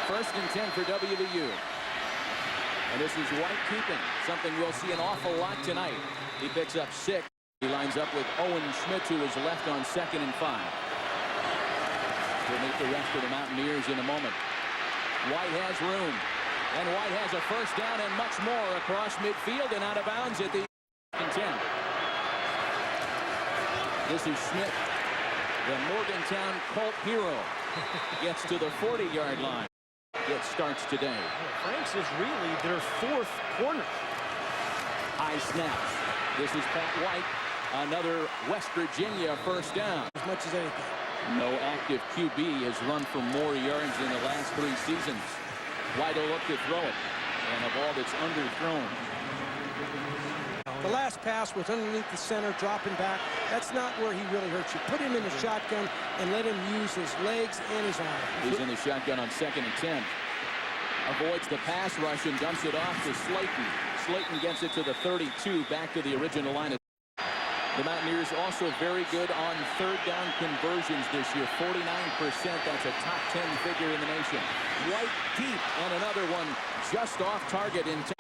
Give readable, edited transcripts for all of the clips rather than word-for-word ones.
First and 10 for WVU. And this is White keeping, something we'll see an awful lot tonight. He picks up 6. He lines up with Owen Schmidt, who is left on 2nd and 5. We'll meet the rest of the Mountaineers in a moment. White has room. And White has a first down and much more across midfield and out of bounds at the 10. This is Schmidt. The Morgantown Colt hero gets to the 40-yard line. It starts today. Franks is really their 4th corner. High snaps. This is Pat White. Another West Virginia first down. As much as anything. No active QB has run for more yards in the last 3 seasons. White will look to throw it. And a ball that's underthrown. The last pass was underneath the center, dropping back. That's not where he really hurts you. Put him in the shotgun and let him use his legs and his arm. He's in the shotgun on 2nd and 10. Avoids the pass rush and dumps it off to Slayton. Slayton gets it to the 32, back to the original line. The Mountaineers also very good on 3rd down conversions this year. 49%. That's a top 10 figure in the nation. White deep on another one just off target in 10.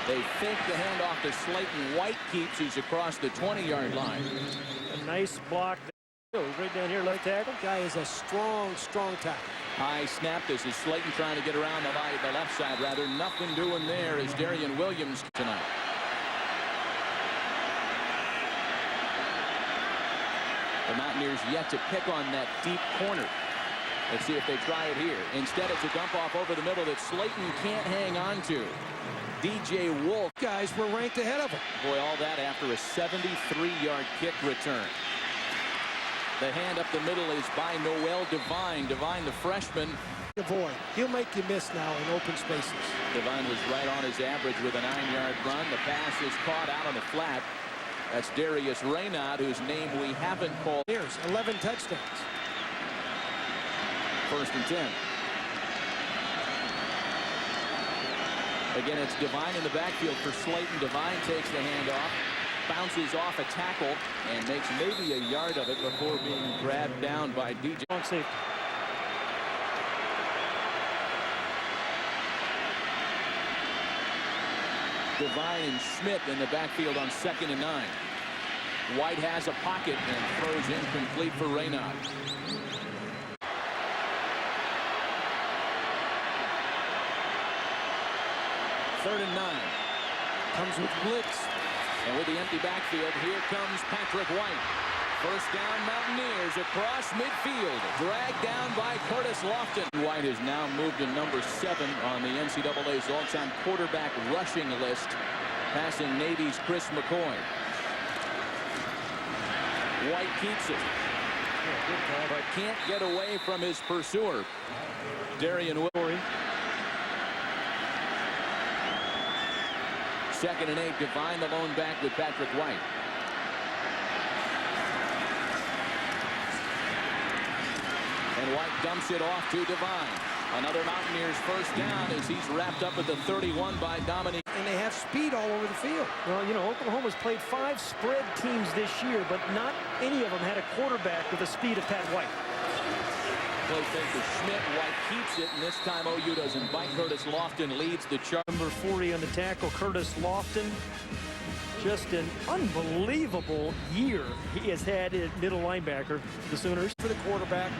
They fake the handoff to Slayton. White keeps. He's across the 20-yard line. A nice block. He's right down here, left tackle. Guy is a strong tackle. High snap. This is Slayton trying to get around the left side. Rather, nothing doing there is Darian Williams tonight. The Mountaineers yet to pick on that deep corner. Let's see if they try it here. Instead, it's a dump off over the middle that Slayton can't hang on to. DJ Wolf. Guys were ranked ahead of him. Boy, all that after a 73-yard kick return. The hand up the middle is by Noel Devine. Devine, the freshman. Avoid. He'll make you miss now in open spaces. Devine was right on his average with a 9-yard run. The pass is caught out on the flat. That's Darius Raynaud, whose name we haven't called. Here's 11 touchdowns. First and 10. Again, it's Devine in the backfield for Slayton. Devine takes the handoff, bounces off a tackle, and makes maybe a yard of it before being grabbed down by DJ. Long safety. Devine and Schmidt in the backfield on 2nd and 9. White has a pocket and throws incomplete for Raynaud. Third and 9. Comes with blitz. And with the empty backfield, here comes Patrick White. First down Mountaineers across midfield. Dragged down by Curtis Lofton. White has now moved to number 7 on the NCAA's all-time quarterback rushing list, passing Navy's Chris McCoy. White keeps it, but can't get away from his pursuer, Darian Williams. 2nd and 8. Devine the lone back with Patrick White. And White dumps it off to Devine. Another Mountaineers first down as he's wrapped up at the 31 by Dominique. And they have speed all over the field. Well, you know, Oklahoma's played 5 spread teams this year, but not any of them had a quarterback with the speed of Pat White. Play fake to Schmidt. White keeps it, and this time OU doesn't bite. Curtis Lofton leads the charge. Number 40 on the tackle, Curtis Lofton. Just an unbelievable year he has had at middle linebacker, the Sooners. For the quarterback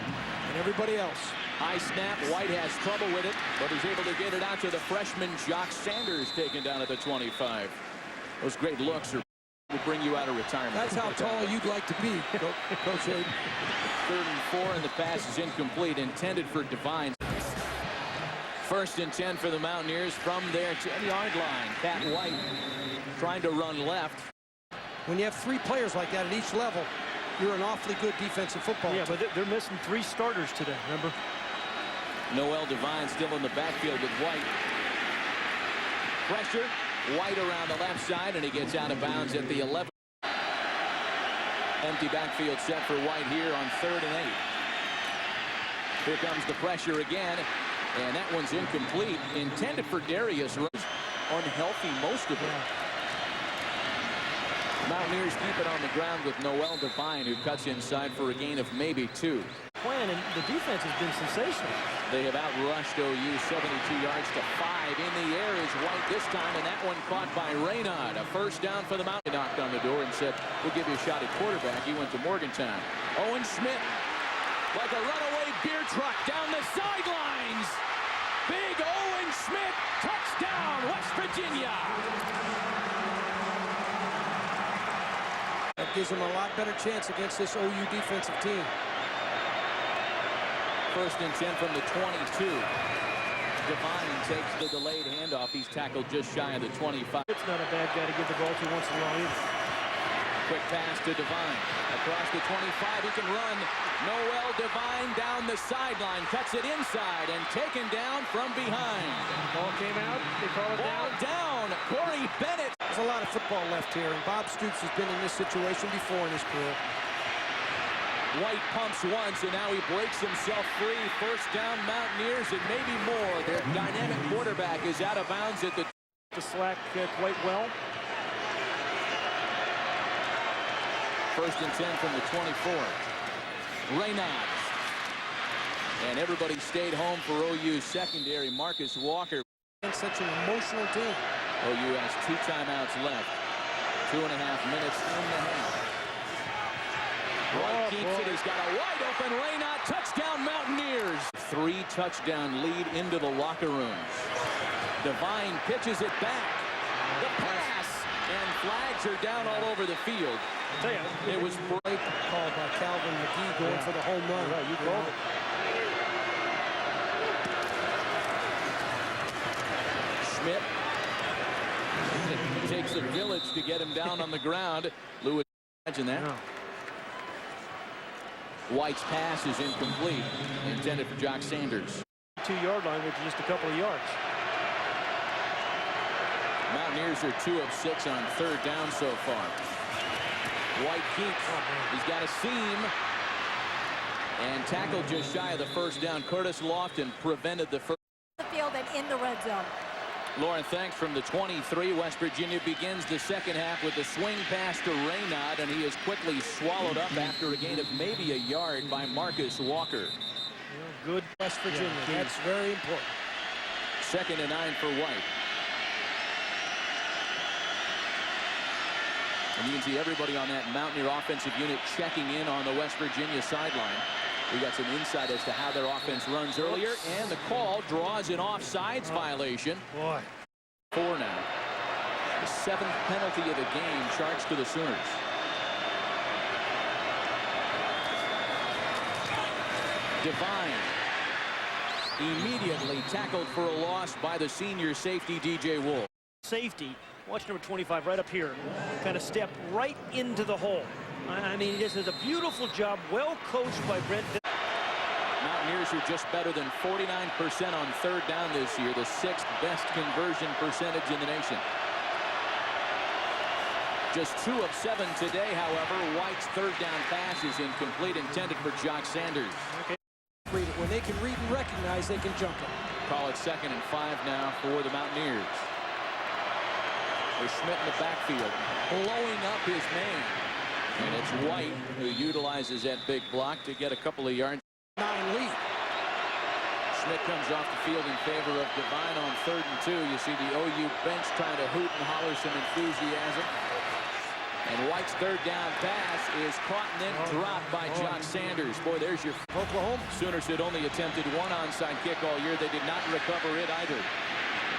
and everybody else. High snap. White has trouble with it, but he's able to get it out to the freshman Jock Sanders, taken down at the 25. Those great looks will bring you out of retirement. That's how tall you'd like to be, Coach Hayden. 3rd and 4, and the pass is incomplete, intended for Devine. First and 10 for the Mountaineers from their 10-yard line. Pat White trying to run left. When you have 3 players like that at each level, you're an awfully good defensive football team. Yeah, but they're missing 3 starters today, remember? Noel Devine still in the backfield with White. Pressure. White around the left side, and he gets out of bounds at the 11. Empty backfield set for White here on 3rd and 8. Here comes the pressure again, and that one's incomplete. Intended for Darius Rose. Unhealthy most of it. Mountaineers keep it on the ground with Noel Devine, who cuts inside for a gain of maybe 2. plan, and the defense has been sensational. They have outrushed OU 72 yards to 5. In the air is White this time, and that one caught by Reynaud. A first down for the Mountain. He knocked on the door and said, we'll give you a shot at quarterback. He went to Morgantown. Owen Schmidt, like a runaway beer truck down the sidelines. Big Owen Schmidt, touchdown, West Virginia. That gives him a lot better chance against this OU defensive team. First and 10 from the 22. Devine takes the delayed handoff. He's tackled just shy of the 25. It's not a bad guy to give the ball to once in a while either. Quick pass to Devine. Across the 25, he can run. Noel Devine down the sideline. Cuts it inside and taken down from behind. Ball came out. They call it Ball down. Corey Bennett. There's a lot of football left here, and Bob Stoops has been in this situation before in his career. White pumps once, and now he breaks himself free. First down, Mountaineers, and maybe more. Their dynamic quarterback is out of bounds at the slack quite well. First and 10 from the 24. Reynaud. And everybody stayed home for OU's secondary. Marcus Walker. And such an emotional team. OU has 2 timeouts left. 2.5 minutes in the half. White keeps it. He's got a wide open Reynaud. Touchdown Mountaineers. 3-touchdown lead into the locker rooms. Devine pitches it back. The pass. And flags are down all over the field. I'll tell you, It was break called by Calvin McGee going for the home run. Right, you called it. Schmidt. It takes a village to get him down on the ground. Lewis, imagine that. No. White's pass is incomplete. Intended for Jock Sanders. 2-yard line, which is just a couple of yards. Mountaineers are 2 of 6 on 3rd down so far. White keeps. He's got a seam. And tackled just shy of the first down. Curtis Lofton prevented the first. The field and in the red zone. Lauren, thanks from the 23. West Virginia begins the second half with a swing pass to Reynaud, and he is quickly swallowed up after a gain of maybe a yard by Marcus Walker. Good West Virginia. That's very important. 2nd and 9 for White. And you can see everybody on that Mountaineer offensive unit checking in on the West Virginia sideline. We got some insight as to how their offense runs earlier, and the call draws an offsides violation. Boy. 4 now. The 7th penalty of the game charged to the Sooners. Devine immediately tackled for a loss by the senior safety DJ Wolf. Safety, watch number 25 right up here, kind of step right into the hole. I mean, this is a beautiful job, well coached by Brent. Mountaineers are just better than 49% on 3rd down this year, the 6th best conversion percentage in the nation. Just 2 of 7 today, however. White's 3rd down pass is incomplete, intended for Jock Sanders. Okay. When they can read and recognize, they can jump it. Call it 2nd and 5 now for the Mountaineers. There's Schmidt in the backfield, blowing up his man. And it's White who utilizes that big block to get a couple of yards. 9 lead. Schmidt comes off the field in favor of Devine on 3rd and 2. You see the OU bench trying to hoot and holler some enthusiasm. And White's 3rd down pass is caught and then dropped by Jock Sanders. Boy, there's your Oklahoma. Sooners had only attempted 1 onside kick all year. They did not recover it either.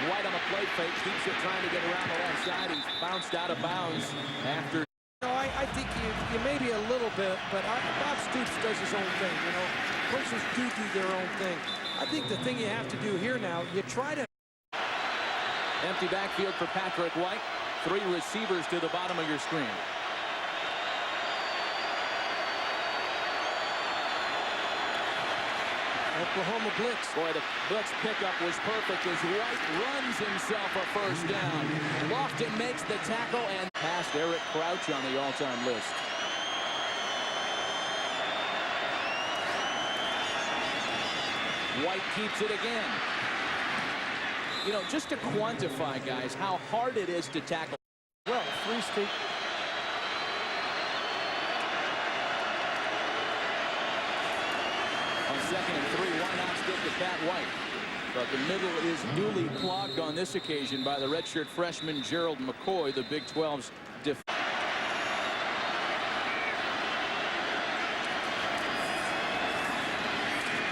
White on the play fake, keeps it trying to get around the left side. He's bounced out of bounds after. No, I think you maybe a little bit, but Bob Stoops does his own thing. You know, coaches do their own thing. I think the thing you have to do here now, you try to. Empty backfield for Patrick White. 3 receivers to the bottom of your screen. Oklahoma blitz. Boy, the blitz pickup was perfect as White runs himself a first down. Lofton makes the tackle and passed Eric Crouch on the all-time list. White keeps it again. You know, just to quantify, guys, how hard it is to tackle. Well, 3 straight. 2nd and 3. Why not stick to Pat White? But the middle is duly clogged on this occasion by the redshirt freshman Gerald McCoy, the Big 12's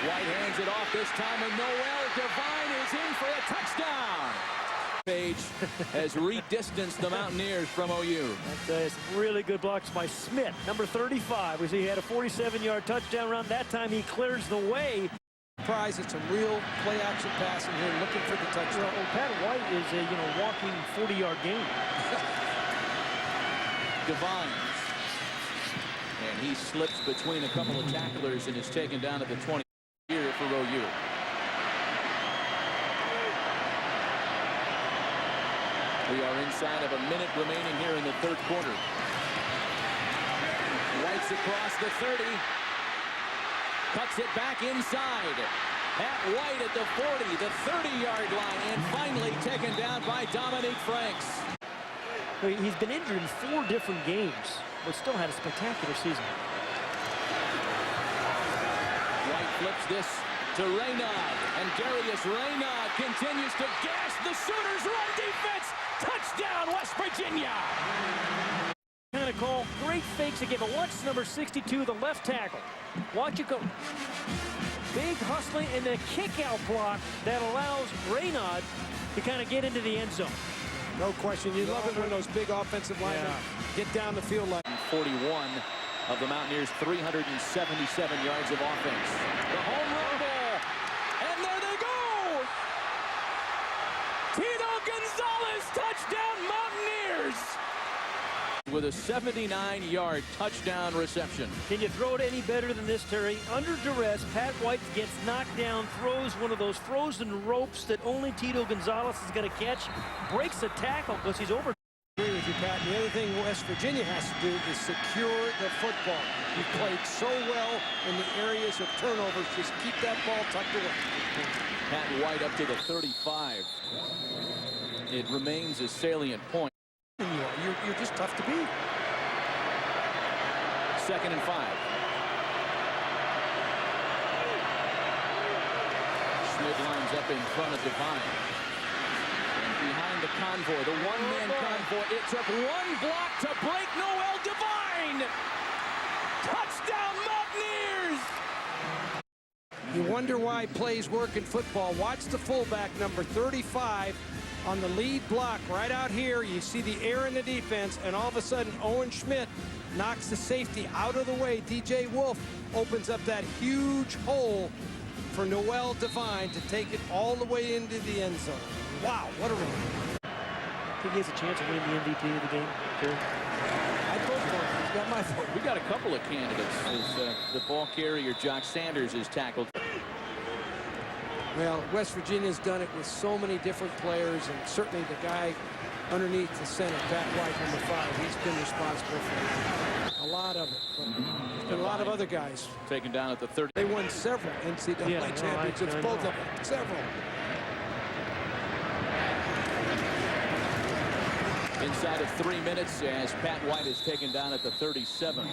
White hands it off this time, and Noel Devine is in for a touchdown. Page has redistanced the Mountaineers from OU. That's really good blocks by Smith, number 35. We see he had a 47-yard touchdown run. That time he clears the way. Surprise, it's a real play-action passing here, looking for the touchdown. Well, Pat White is a walking 40-yard game. Devine. And he slips between a couple of tacklers and is taken down at the 20 here for OU. We are inside of a minute remaining here in the third quarter. White's across the 30. Cuts it back inside. Pat White at the 40, the 30-yard line, and finally taken down by Dominique Franks. He's been injured in 4 different games, but still had a spectacular season. White flips this to Reynaud, and Darius Reynaud continues to gas the Sooners' run defense. Touchdown, West Virginia! Kind of call, great fakes again, but watch number 62, the left tackle. Watch it go. Big hustling and the kick-out block that allows Reynaud to kind of get into the end zone. No question. You love it when those big offensive linemen get down the field like 41 of the Mountaineers' 377 yards of offense. The home run ball, and there they go! Tito Gonzalez, touchdown Mountaineers! With a 79-yard touchdown reception. Can you throw it any better than this, Terry? Under duress, Pat White gets knocked down, throws one of those frozen ropes that only Tito Gonzalez is going to catch, breaks the tackle because he's over. I agree with you, Pat. The other thing West Virginia has to do is secure the football. He played so well in the areas of turnovers. Just keep that ball tucked away. Pat White up to the 35. It remains a salient point. You're just tough to beat. 2nd and 5. Smith lines up in front of Devine. And behind the convoy, the one-man convoy. It took one block to break Noel Devine. Touchdown Mountaineers! You wonder why plays work in football. Watch the fullback, number 35. On the lead block right out here, you see the air in the defense, and all of a sudden Owen Schmidt knocks the safety out of the way. DJ Wolf opens up that huge hole for Noel Devine to take it all the way into the end zone. Wow, what a run. I think he has a chance of winning the MVP of the game, Terry. I'd vote for him. He's got my vote. We got a couple of candidates as the ball carrier Jock Sanders is tackled. Well, West Virginia's done it with so many different players, and certainly the guy underneath the center, Pat White, number 5, he's been responsible for a lot of it. But there's been a lot of other guys. Taken down at the 30. They won several NCAA championships, I both know. of them, several. Inside of 3 minutes as Pat White is taken down at the 37.